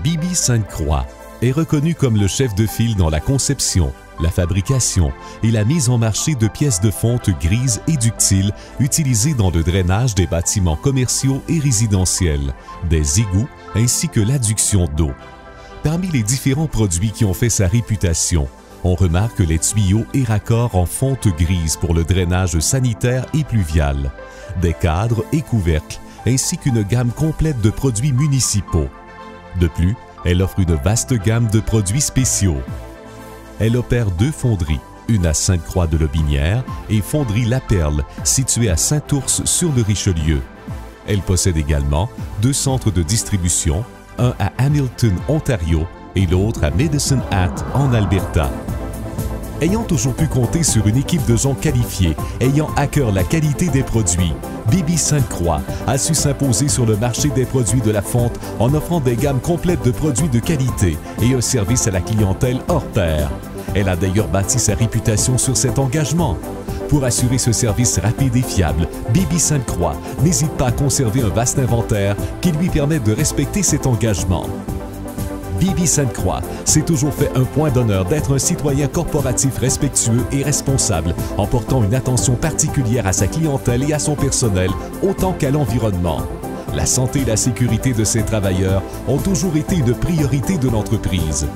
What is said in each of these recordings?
Bibi Sainte-Croix est reconnu comme le chef de file dans la conception, la fabrication et la mise en marché de pièces de fonte grises et ductiles utilisées dans le drainage des bâtiments commerciaux et résidentiels, des égouts ainsi que l'adduction d'eau. Parmi les différents produits qui ont fait sa réputation, on remarque les tuyaux et raccords en fonte grise pour le drainage sanitaire et pluvial, des cadres et couvercles, ainsi qu'une gamme complète de produits municipaux. De plus, elle offre une vaste gamme de produits spéciaux. Elle opère 2 fonderies, une à Sainte-Croix-de-Lotbinière et Fonderie La Perle, située à Saint-Ours sur le Richelieu. Elle possède également 2 centres de distribution, un à Hamilton, Ontario, et l'autre à Medicine Hat, en Alberta. Ayant toujours pu compter sur une équipe de gens qualifiés, ayant à cœur la qualité des produits, Bibi Sainte-Croix a su s'imposer sur le marché des produits de la fonte en offrant des gammes complètes de produits de qualité et un service à la clientèle hors pair. Elle a d'ailleurs bâti sa réputation sur cet engagement. Pour assurer ce service rapide et fiable, Bibi Sainte-Croix n'hésite pas à conserver un vaste inventaire qui lui permet de respecter cet engagement. Bibi Sainte-Croix s'est toujours fait un point d'honneur d'être un citoyen corporatif respectueux et responsable en portant une attention particulière à sa clientèle et à son personnel autant qu'à l'environnement. La santé et la sécurité de ses travailleurs ont toujours été une priorité de l'entreprise.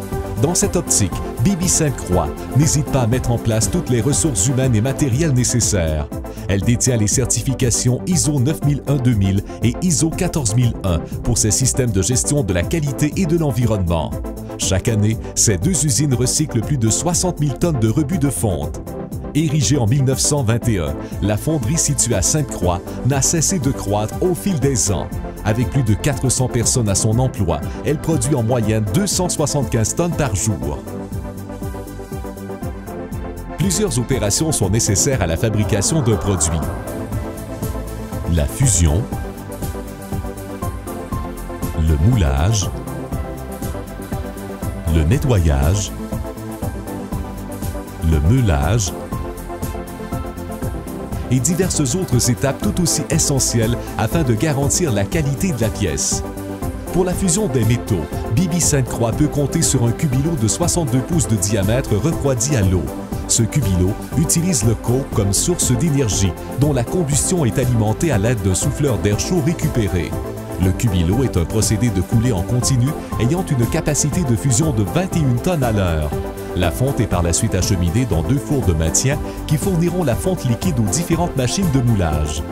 Dans cette optique, Bibi Sainte-Croix n'hésite pas à mettre en place toutes les ressources humaines et matérielles nécessaires. Elle détient les certifications ISO 9001-2000 et ISO 14001 pour ses systèmes de gestion de la qualité et de l'environnement. Chaque année, ces 2 usines recyclent plus de 60 000 tonnes de rebuts de fonte. Érigée en 1921, la fonderie située à Sainte-Croix n'a cessé de croître au fil des ans. Avec plus de 400 personnes à son emploi, elle produit en moyenne 275 tonnes par jour. Plusieurs opérations sont nécessaires à la fabrication d'un produit. La fusion, le moulage, le nettoyage, le meulage et diverses autres étapes tout aussi essentielles afin de garantir la qualité de la pièce. Pour la fusion des métaux, Bibi Sainte-Croix peut compter sur un cubilo de 62 pouces de diamètre refroidi à l'eau. Ce cubilo utilise le coke comme source d'énergie, dont la combustion est alimentée à l'aide d'un souffleur d'air chaud récupéré. Le cubilo est un procédé de coulée en continu ayant une capacité de fusion de 21 tonnes à l'heure. La fonte est par la suite acheminée dans 2 fours de maintien qui fourniront la fonte liquide aux différentes machines de moulage.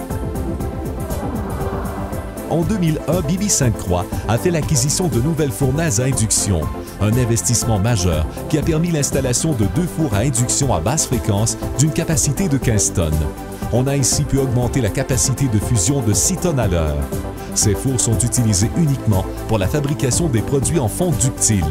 En 2001, Bibi Sainte-Croix a fait l'acquisition de nouvelles fournaises à induction, un investissement majeur qui a permis l'installation de 2 fours à induction à basse fréquence d'une capacité de 15 tonnes. On a ainsi pu augmenter la capacité de fusion de 6 tonnes à l'heure. Ces fours sont utilisés uniquement pour la fabrication des produits en fonte ductile.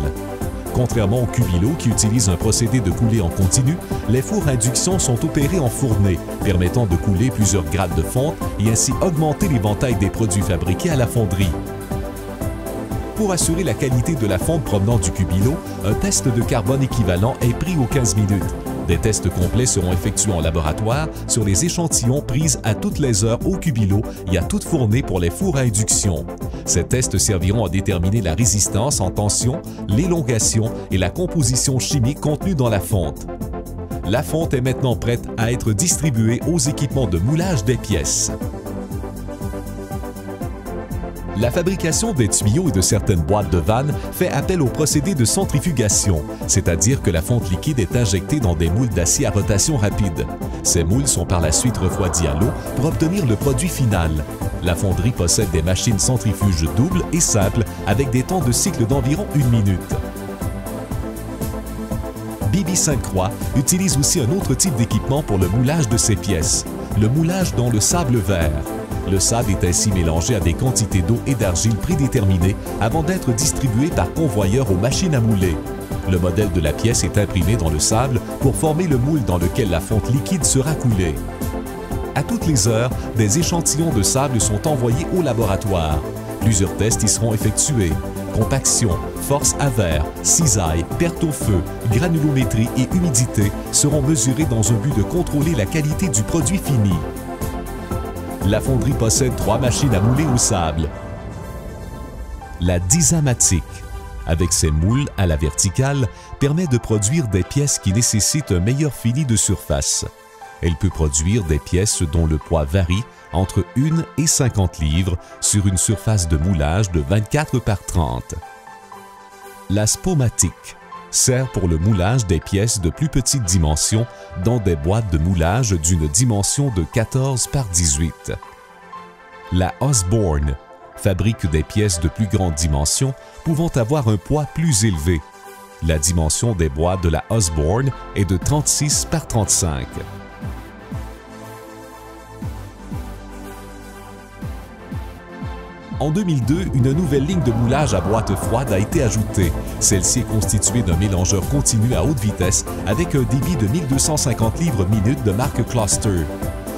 Contrairement au cubilo qui utilise un procédé de coulée en continu, les fours à induction sont opérés en fournée, permettant de couler plusieurs grades de fonte et ainsi augmenter l'éventail des produits fabriqués à la fonderie. Pour assurer la qualité de la fonte provenant du cubilo, un test de carbone équivalent est pris aux 15 minutes. Des tests complets seront effectués en laboratoire sur les échantillons pris à toutes les heures au cubilo et à toute fournée pour les fours à induction. Ces tests serviront à déterminer la résistance en tension, l'élongation et la composition chimique contenue dans la fonte. La fonte est maintenant prête à être distribuée aux équipements de moulage des pièces. La fabrication des tuyaux et de certaines boîtes de vannes fait appel au procédé de centrifugation, c'est-à-dire que la fonte liquide est injectée dans des moules d'acier à rotation rapide. Ces moules sont par la suite refroidis à l'eau pour obtenir le produit final. La fonderie possède des machines centrifuges doubles et simples avec des temps de cycle d'environ 1 minute. Bibi Sainte-Croix utilise aussi un autre type d'équipement pour le moulage de ses pièces, le moulage dans le sable vert. Le sable est ainsi mélangé à des quantités d'eau et d'argile prédéterminées avant d'être distribué par convoyeur aux machines à mouler. Le modèle de la pièce est imprimé dans le sable pour former le moule dans lequel la fonte liquide sera coulée. À toutes les heures, des échantillons de sable sont envoyés au laboratoire. Plusieurs tests y seront effectués. Compaction, force à verre, cisaille, perte au feu, granulométrie et humidité seront mesurés dans un but de contrôler la qualité du produit fini. La fonderie possède 3 machines à mouler au sable. La Dysamatic, avec ses moules à la verticale, permet de produire des pièces qui nécessitent un meilleur fini de surface. Elle peut produire des pièces dont le poids varie entre 1 et 50 livres sur une surface de moulage de 24 par 30. La Spomatic sert pour le moulage des pièces de plus petite dimension dans des boîtes de moulage d'une dimension de 14 par 18. La Osborne fabrique des pièces de plus grande dimension pouvant avoir un poids plus élevé. La dimension des boîtes de la Osborne est de 36 par 35. En 2002, une nouvelle ligne de moulage à boîte froide a été ajoutée. Celle-ci est constituée d'un mélangeur continu à haute vitesse avec un débit de 1250 livres minute de marque Cluster.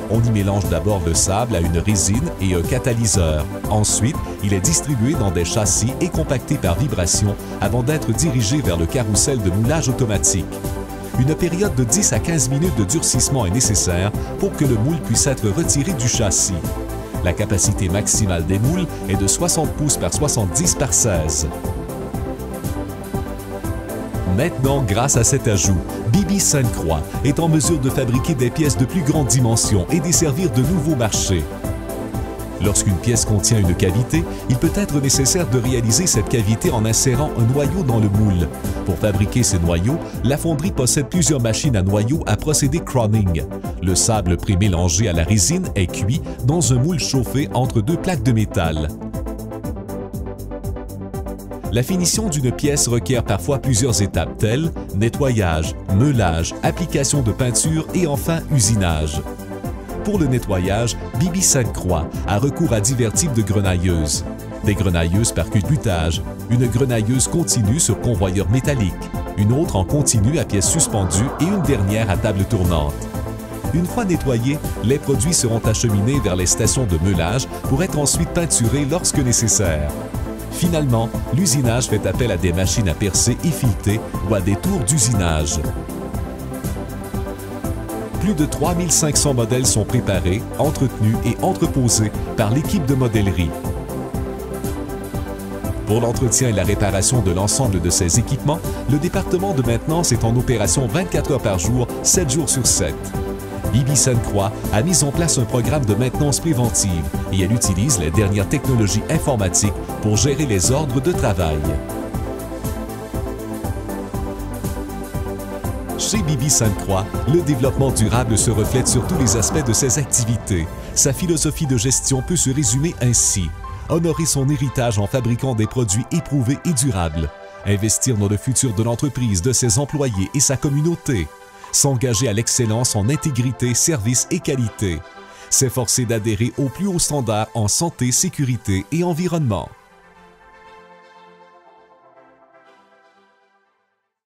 On y mélange d'abord le sable à une résine et un catalyseur. Ensuite, il est distribué dans des châssis et compacté par vibration avant d'être dirigé vers le carrousel de moulage automatique. Une période de 10 à 15 minutes de durcissement est nécessaire pour que le moule puisse être retiré du châssis. La capacité maximale des moules est de 60 pouces par 70 par 16. Maintenant, grâce à cet ajout, Beebe Sainte-Croix est en mesure de fabriquer des pièces de plus grande dimension et desservir de nouveaux marchés. Lorsqu'une pièce contient une cavité, il peut être nécessaire de réaliser cette cavité en insérant un noyau dans le moule. Pour fabriquer ces noyaux, la fonderie possède plusieurs machines à noyaux à procédé Croning. Le sable pré-mélangé à la résine est cuit dans un moule chauffé entre deux plaques de métal. La finition d'une pièce requiert parfois plusieurs étapes telles nettoyage, meulage, application de peinture et enfin usinage. Pour le nettoyage, Beebe Sainte-Croix a recours à divers types de grenailleuses. Des grenailleuses par culbutage, une grenailleuse continue sur convoyeur métallique, une autre en continu à pièces suspendues et une dernière à table tournante. Une fois nettoyés, les produits seront acheminés vers les stations de meulage pour être ensuite peinturés lorsque nécessaire. Finalement, l'usinage fait appel à des machines à percer et fileter ou à des tours d'usinage. Plus de 3500 modèles sont préparés, entretenus et entreposés par l'équipe de modellerie. Pour l'entretien et la réparation de l'ensemble de ces équipements, le département de maintenance est en opération 24 heures par jour, 7 jours sur 7. Beebe Sainte-Croix a mis en place un programme de maintenance préventive et elle utilise les dernières technologies informatiques pour gérer les ordres de travail. Chez Beebe Sainte-Croix, le développement durable se reflète sur tous les aspects de ses activités. Sa philosophie de gestion peut se résumer ainsi: honorer son héritage en fabriquant des produits éprouvés et durables, investir dans le futur de l'entreprise, de ses employés et sa communauté, s'engager à l'excellence en intégrité, service et qualité, s'efforcer d'adhérer aux plus hauts standards en santé, sécurité et environnement.